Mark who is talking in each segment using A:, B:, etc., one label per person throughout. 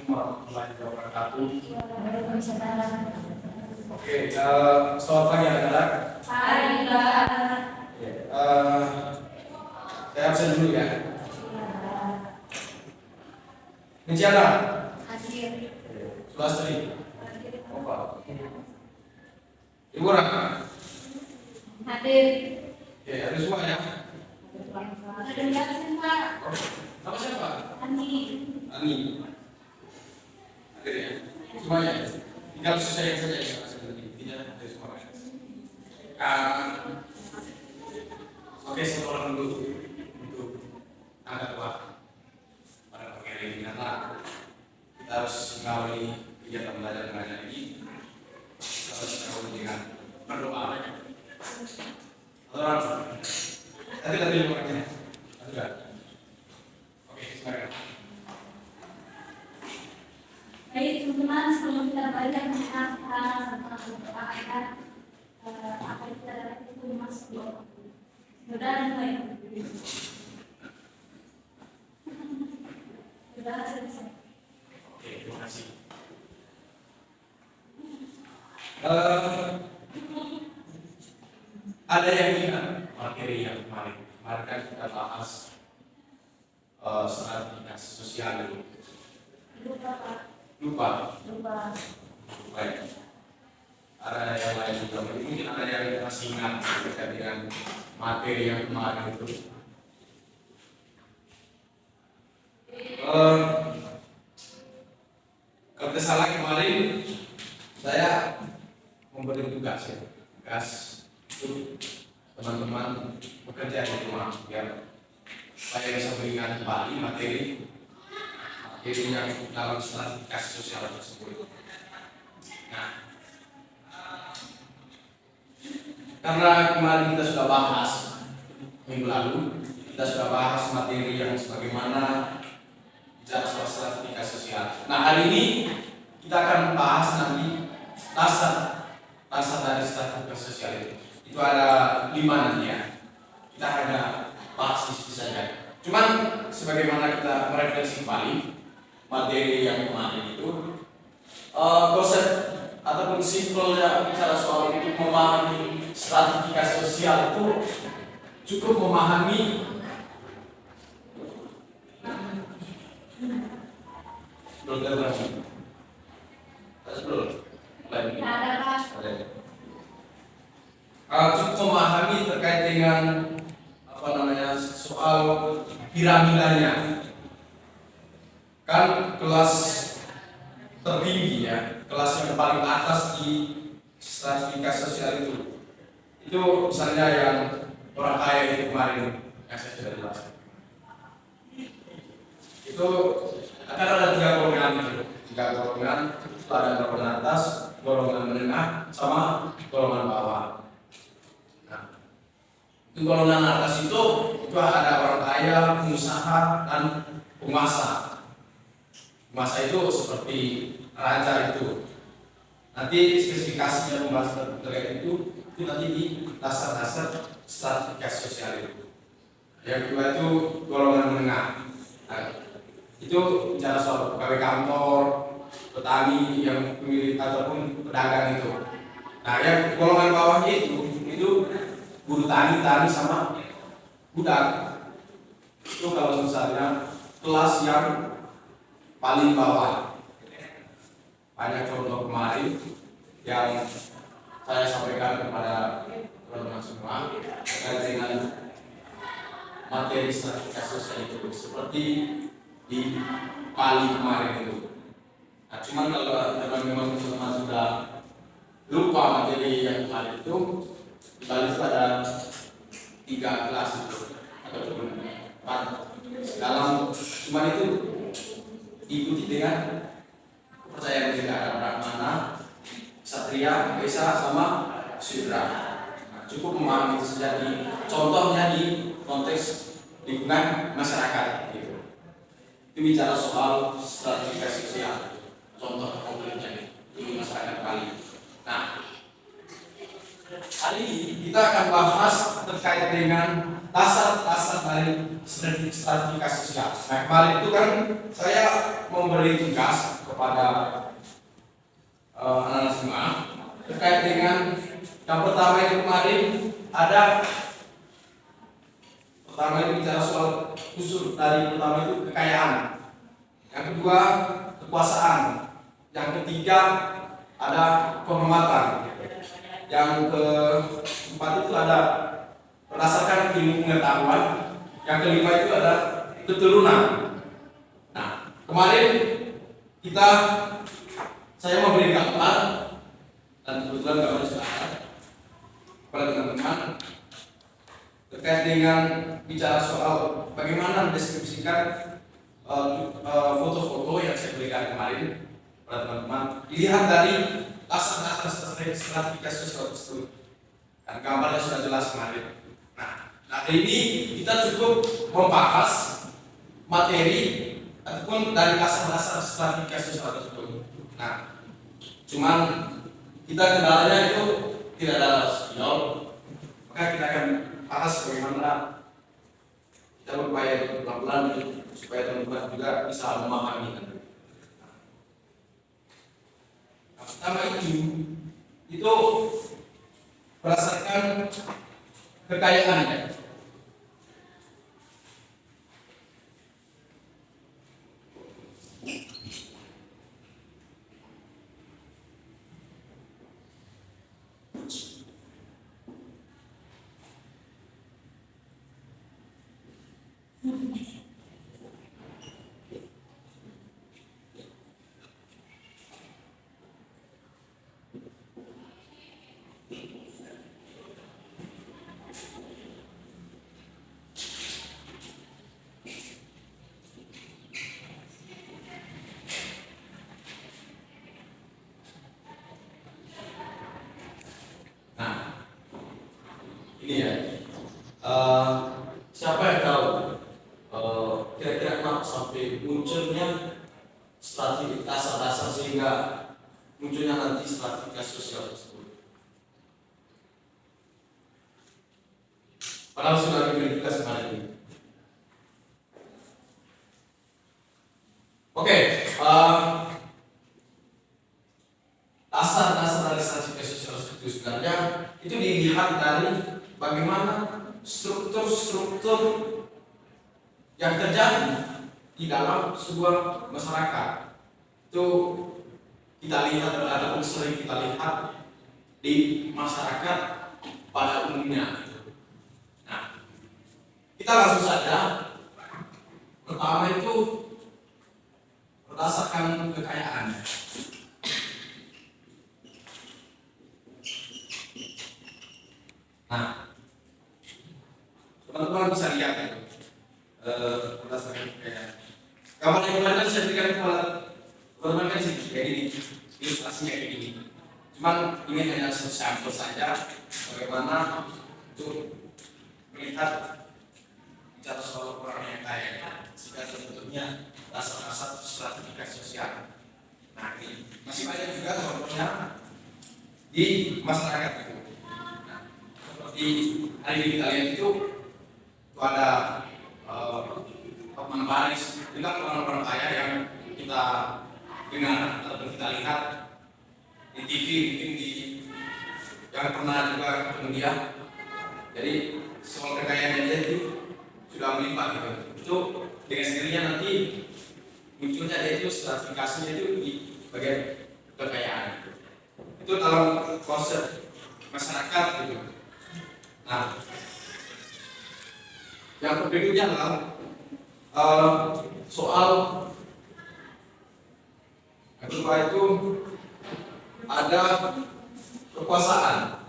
A: warahmatullahi wabarakatuh.
B: Waalaikumsalam.
A: Oke, selamat pagi anak-anak.
B: Hai, Pak.
A: Saya absen dulu ya. Rencana?
B: Hadir.
A: Sulastri? Opa. Ibu Raka?
B: Hadir.
A: Oke, ada semua ya?
B: Ada yang absen, Pak.
A: Nama siapa?
B: Ani.
A: Ani. Hadir ya? Semuanya? Tinggal selesai saja ya, Mas. Tidak ada semua. Oke, satu orang dulu untuk angkat waktu pada pagi hari ini karena kita harus mengawali kegiatan belajar mengajar ini. Kita harus mengawali dengan berdoa. Orang tadi orangnya, ada. Oke, silakan.
B: Baik, teman-teman, sebelum kita belajar tentang doakan apa yang kita dapat itu masuk doa. Mudah-mudahan baik. Sudah selesai.
A: Oke, terima kasih. Ada yang ingat materi yang kemarin kan kita bahas stratifikasi sosial dulu. Lupa. Baik. Ada yang lain juga, mungkin ada yang masih ingat terkait dengan materi yang kemarin itu. Kalau tidak salah kemarin saya memberi tugas untuk teman-teman bekerja di rumah biar saya bisa mengingat kembali materi yang dalam stratifikasi sosial tersebut. Nah, karena kemarin kita sudah bahas minggu lalu, kita sudah bahas materi yang sebagaimana bicara soal stratifikasi sosial. Nah, hari ini kita akan bahas nanti dasar dari stratifikasi sosial itu. Itu ada 5 nanti ya. Kita hanya bahas di situ saja. Cuman sebagaimana kita merefleksi kembali materi yang kemarin itu, konsep ataupun simpelnya bicara soal untuk memahami stratifikasi sosial itu cukup memahami cukup memahami terkait dengan soal piramidanya. Kan kelas tertinggi ya, kelas yang paling atas di stratifikasi sosial itu misalnya yang orang kaya itu kemarin yang saya sudah jelaskan. Itu akan ada 3 golongan itu, 3 golongan, ada golongan atas, golongan menengah, sama golongan bawah. Nah, di golongan atas itu ada orang kaya, pengusaha, dan penguasa. Penguasa itu seperti raja itu. Nanti spesifikasinya pembahasan terkait itu nanti di dasar-dasar stratifikasi sosial itu. Yang kedua itu golongan menengah. Nah, itu bicara soal pegawai kantor, petani yang pemilik ataupun pedagang itu. Nah, yang golongan bawah itu buruh tani sama budak. Itu kalau misalnya kelas yang paling bawah. Banyak contoh kemarin yang saya sampaikan kepada teman-teman semua terkait dengan materi stratifikasi sosial itu seperti di Pali kemarin itu. Nah, cuman kalau teman-teman sudah lupa materi yang kemarin itu, di Pali itu ada 3 kelas itu ataupun 4 dalam, cuman itu diikuti dengan kepercayaan juga, ada Brahmana, Satria, Wesa, sama Sudra. Nah, cukup memahami itu saja contohnya di konteks lingkungan masyarakat gitu. Itu bicara soal stratifikasi sosial, contoh konkretnya di masyarakat Bali. Nah, hari ini kita akan bahas terkait dengan dasar-dasar dari stratifikasi sosial. Nah, kemarin itu kan saya memberi tugas kepada anak-anak semua terkait dengan yang pertama itu kemarin ada pertama itu bicara soal unsur dari pertama itu kekayaan, yang kedua kekuasaan, yang ketiga ada kehormatan, yang keempat itu ada berdasarkan ilmu pengetahuan, yang kelima itu ada keturunan. Nah, kemarin saya memberi gambar dan kebetulan gambar sudah ada kepada teman-teman terkait dengan bicara soal bagaimana mendeskripsikan foto-foto yang saya berikan kemarin kepada teman-teman. Dilihat dari dasar-dasar stratifikasi sosial tersebut dan gambarnya sudah jelas kemarin. Nah, hari ini kita cukup membahas materi ataupun dari dasar-dasar stratifikasi sosial tersebut. Nah, cuman kita kendalanya itu tidak ada spidol, maka kita akan bahas bagaimana kita berupaya pelan-pelan supaya teman-teman juga bisa memahami. Nah, pertama itu berdasarkan kekayaannya. Ini ya, siapa yang tahu kira-kira kenapa sampai munculnya dasar-dasar sehingga munculnya nanti stratifikasi sosial tersebut? Padahal sudah diverifikasi kemarin ini. Oke, dasar-dasar dari stratifikasi sosial itu sebenarnya itu dilihat dari bagaimana struktur-struktur yang terjadi di dalam sebuah masyarakat. Itu kita lihat, ada sering kita lihat di masyarakat pada umumnya. Nah, kita langsung saja. Pertama itu berdasarkan kekayaan. Nah, teman-teman bisa lihat itu berdasarkan kekayaan. Gambar yang kemarin saya berikan kepada teman-teman kan sih kayak gini, ilustrasinya kayak gini. Cuman ini hanya satu sampel saja bagaimana untuk melihat bicara soal orang yang kaya, sehingga terbentuknya dasar-dasar stratifikasi sosial. Nah, ini masih banyak juga contohnya di masyarakat itu. Nah, seperti hari ini kita lihat itu ada Hotman Paris, juga orang-orang kaya yang kita dengar atau kita lihat di TV, mungkin di yang pernah juga ketemu dia. Jadi soal kekayaannya dia itu sudah melimpah gitu. Itu dengan sendirinya nanti munculnya dia itu stratifikasinya itu di bagian kekayaan. Itu dalam konsep masyarakat gitu. Nah, yang berikutnya adalah soal yang kedua itu ada kekuasaan.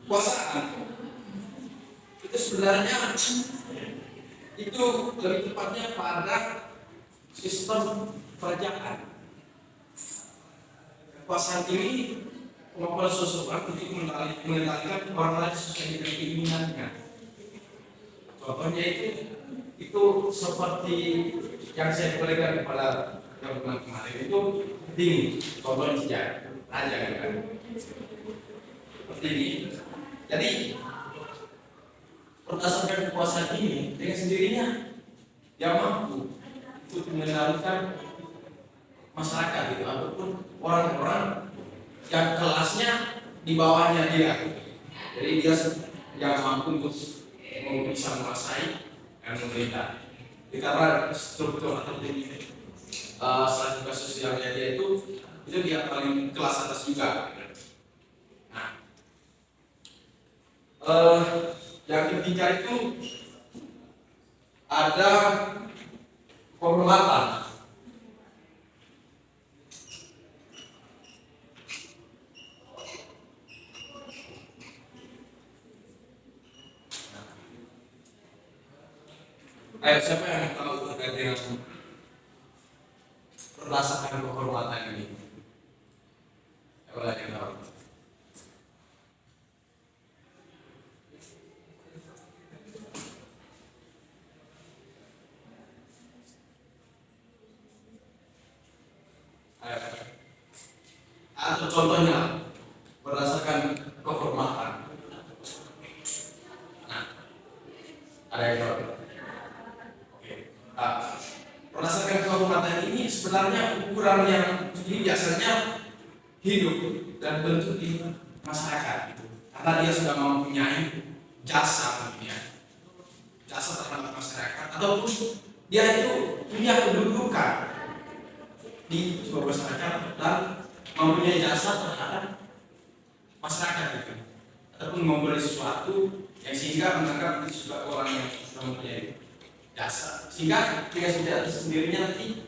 A: Kekuasaan itu sebenarnya itu lebih tepatnya pada sistem kerajaan. Kekuasaan ini kemampuan seseorang untuk mengendalikan orang lain sesuai dengan keinginannya. Contohnya itu di itu seperti yang saya berikan kepada teman kemarin itu tinggi, contohnya sejak raja kan, seperti ini. Jadi berdasarkan kekuasaan ini dengan sendirinya dia mampu untuk mengendalikan masyarakat gitu, ataupun orang-orang yang kelasnya di bawahnya dia. Jadi dia yang mampu untuk bisa menguasai dan memerintah. Karena struktur atau strategi sosialnya dia itu dia paling kelas atas juga. Nah, yang ketiga itu ada penghormatan. Ayo, siapa yang tahu terkait dengan merasakan kehormatan ini? Siapa yang tahu? Ayo. Atau contohnya berdasarkan kehormatan. Nah, ada yang tahu? Berdasarkan kehormatan ini sebenarnya ukuran yang ini biasanya hidup dan bentuk di masyarakat gitu. Karena dia sudah mempunyai jasa mungkin ya, jasa terhadap masyarakat, ataupun dia itu punya kedudukan di sebuah masyarakat dan mempunyai jasa terhadap masyarakat gitu, ataupun memberi sesuatu yang sehingga menganggap itu sebagai orang yang sudah mempunyai jasa, sehingga dengan sendirinya nanti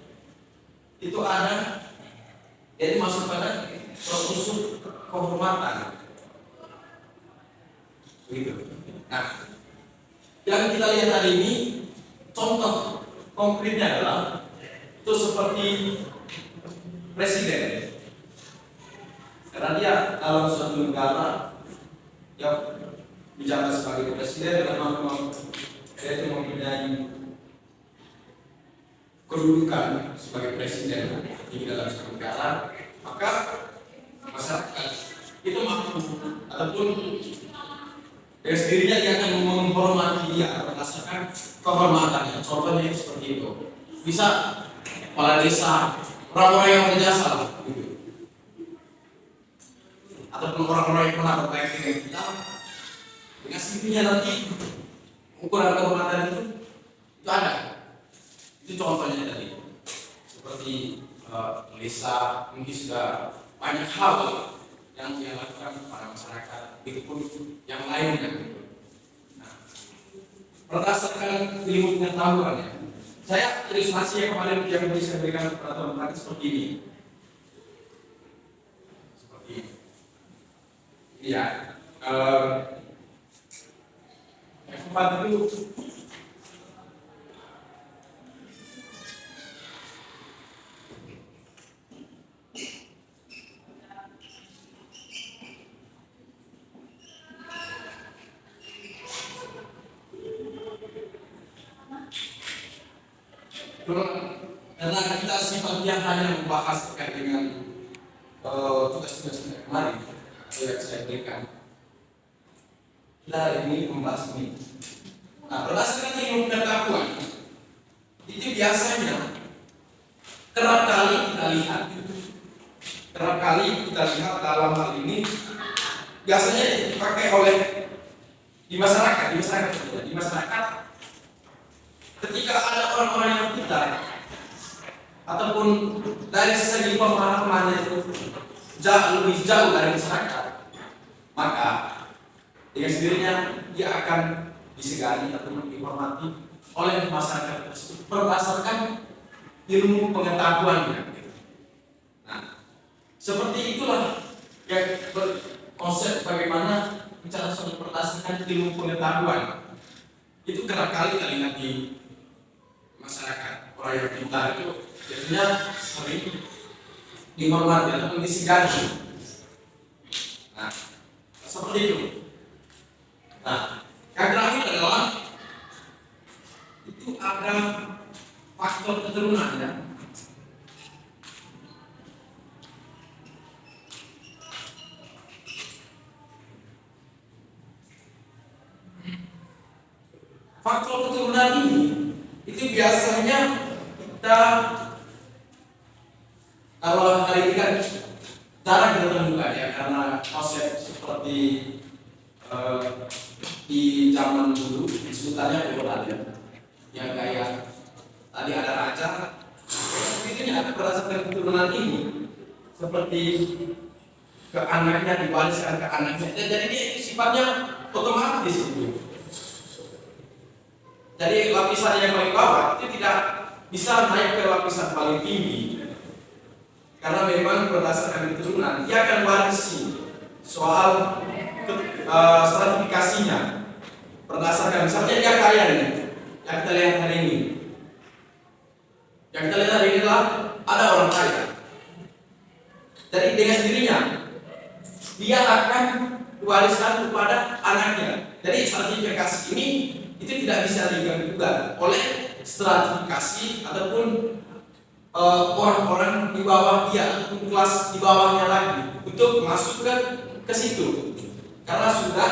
A: itu ada, jadi masuk pada unsur kehormatan begitu. Nah, yang kita lihat hari ini contoh konkretnya adalah itu seperti presiden, karena dia dalam suatu negara yang menjabat sebagai presiden dan memang dia itu mempunyai kedudukan sebagai presiden di dalam suatu negara, maka masyarakat itu mampu ataupun dari sendirinya dia akan menghormati dia berdasarkan kehormatannya. Contohnya seperti itu, bisa kepala desa, orang-orang yang berjasa gitu, ataupun orang-orang yang pernah berbaik dengan kita, dengan sendirinya nanti ukuran kehormatan itu ada. Itu contohnya tadi, seperti Lisa mungkin sudah banyak hal yang dia lakukan kepada masyarakat, itu pun yang lainnya. Nah, berdasarkan ilmu pengetahuannya, saya ilustrasi yang kemarin yang bisa berikan kepada teman-teman seperti ini. Seperti ini. Iya. Yang keempat itu karena kita sifatnya hanya membahas terkait dengan tugas-tugas yang kemarin atau yang saya berikan. Kita hari ini membahas ini. Nah, berdasarkan ilmu pengetahuan itu biasanya kerap kali kita lihat dalam hal ini biasanya dipakai oleh di masyarakat ketika ada orang-orang yang pintar ataupun dari segi pemahamannya itu lebih jauh dari masyarakat, maka dengan sendirinya dia akan disegani atau dihormati oleh masyarakat tersebut berdasarkan ilmu pengetahuannya. Nah, seperti itulah yang konsep bagaimana bicara soal berdasarkan ilmu pengetahuan itu kerap kali kita lihat di masyarakat. Orang yang pintar itu biasanya sering dihormati atau disegani. Nah, seperti itu. Nah, yang terakhir adalah itu ada faktor keturunan ya. Faktor keturunan ini itu biasanya kita kalau hari ini kan jarang kita temukan ya, karena konsep seperti di zaman dulu sebutannya feodal ya, yang kayak tadi ada raja, itu berdasarkan keturunan ini seperti ke anaknya diwariskan ke anaknya, jadi dia sifatnya otomatis itu. Jadi lapisan yang paling bawah itu tidak bisa naik ke lapisan paling tinggi, karena memang berdasarkan keturunan dia akan warisi soal stratifikasinya berdasarkan misalnya dia kaya nih, yang kita lihat hari ini. Yang kita lihat hari ini adalah ada orang kaya. Jadi dengan sendirinya dia akan diwariskan kepada anaknya. Jadi stratifikasi ini itu tidak bisa diganggu oleh stratifikasi ataupun orang-orang di bawah dia ataupun kelas di bawahnya lagi untuk masuk ke situ, karena sudah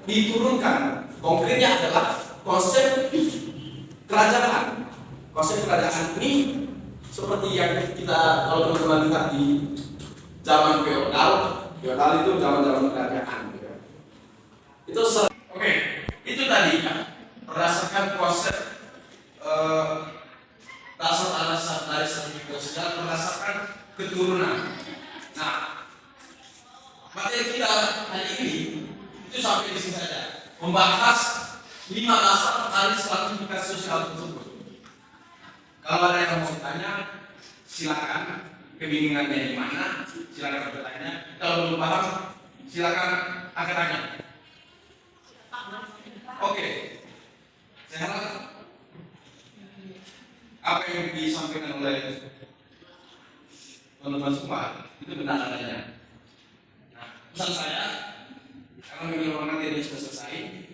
A: diturunkan. Konkretnya adalah konsep kerajaan. Konsep kerajaan ini seperti yang kita kalau teman-teman lihat di zaman feodal itu zaman-zaman kerajaan. Itu oke, itu tadi ya. Berdasarkan konsep dasar dari sertifikat sosial berdasarkan keturunan. Nah, materi kita hari ini itu sampai di sini saja, membahas 5 dasar dari sertifikat sosial tersebut. Kalau ada yang mau bertanya, silakan. Kebingungannya di mana? Silakan bertanya. Kalau belum paham, silakan angkat tangan. Oke. Saya harap apa yang disampaikan oleh teman-teman semua itu benar adanya. Nah, pesan saya, kalau memang nanti ini sudah selesai,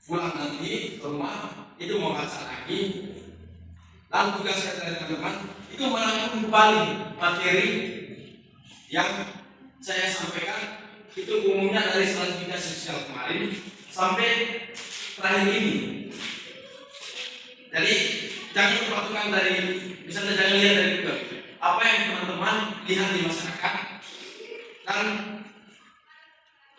A: pulang nanti ke rumah itu mau baca lagi, dan tugas saya dari teman-teman itu merangkum kembali materi yang saya sampaikan itu umumnya dari stratifikasi sosial kemarin sampai terakhir ini. Jadi jangan terpakukan dari, misalnya jangan lihat dari Google, apa yang teman-teman lihat di masyarakat, dan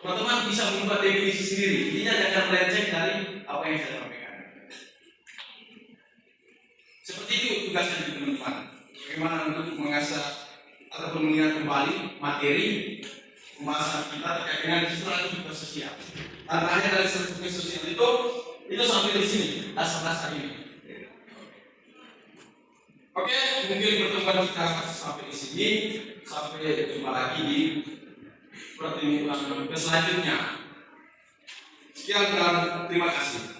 A: teman-teman bisa membuat definisi sendiri. Intinya jangan melenceng dari apa yang saya sampaikan. Seperti itu tugasnya di teman-teman. Bagaimana untuk mengasah ataupun mengingat kembali materi pembahasan kita terkait dengan stratifikasi sosial. Dan terakhir dari stratifikasi sosial itu sampai di sini dasar-dasar ini. Oke, mungkin pertemuan kita sampai di sini. Sampai jumpa lagi di pertemuan selanjutnya. Sekian dan terima kasih.